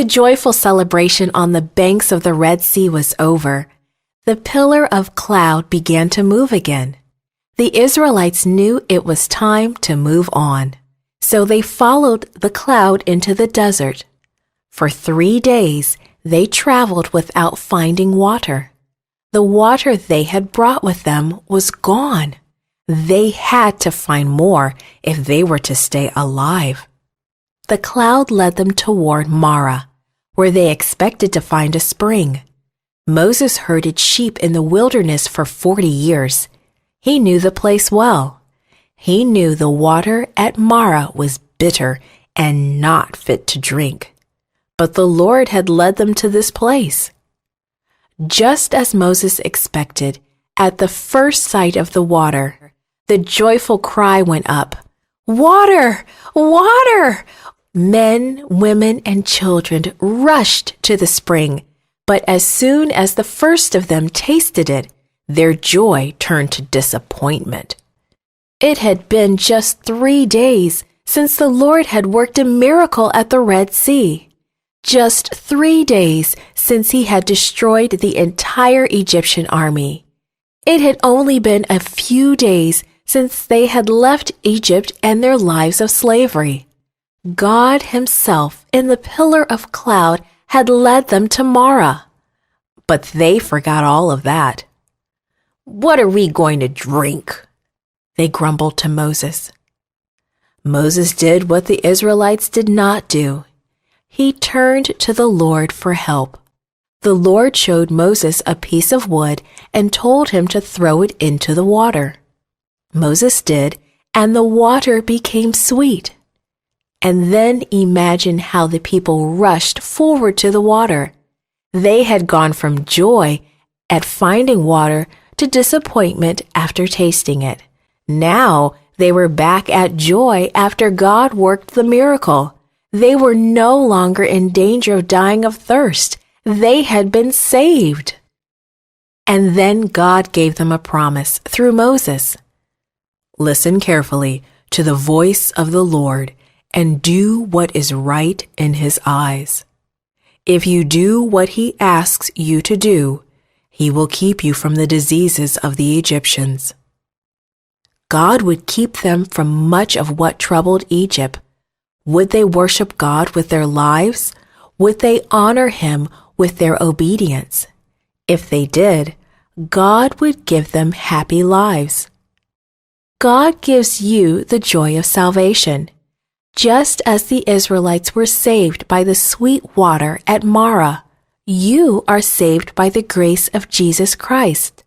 The joyful celebration on the banks of the Red Sea was over. The pillar of cloud began to move again. The Israelites knew it was time to move on, so they followed the cloud into the desert. For 3 days, they traveled without finding water. The water they had brought with them was gone. They had to find more if they were to stay alive. The cloud led them toward Marah, where they expected to find a spring. Moses herded sheep in the wilderness for 40 years. He knew the place well. He knew the water at Marah was bitter and not fit to drink. But the Lord had led them to this place. Just as Moses expected, at the first sight of the water, the joyful cry went up, "Water! Water!" Men, women, and children rushed to the spring, but as soon as the first of them tasted it, their joy turned to disappointment. It had been just 3 days since the Lord had worked a miracle at the Red Sea. Just 3 days since he had destroyed the entire Egyptian army. It had only been a few days since they had left Egypt and their lives of slavery. God himself in the pillar of cloud had led them to Marah. But they forgot all of that. "What are we going to drink?" they grumbled to Moses. Moses did what the Israelites did not do. He turned to the Lord for help. The Lord showed Moses a piece of wood and told him to throw it into the water. Moses did, and the water became sweet. And then imagine how the people rushed forward to the water. They had gone from joy at finding water to disappointment after tasting it. Now they were back at joy after God worked the miracle. They were no longer in danger of dying of thirst. They had been saved. And then God gave them a promise through Moses. "Listen carefully to the voice of the Lord and do what is right in his eyes. If you do what he asks you to do, he will keep you from the diseases of the Egyptians." God would keep them from much of what troubled Egypt. Would they worship God with their lives? Would they honor him with their obedience? If they did, God would give them happy lives. God gives you the joy of salvation. Just as the Israelites were saved by the sweet water at Marah, you are saved by the grace of Jesus Christ.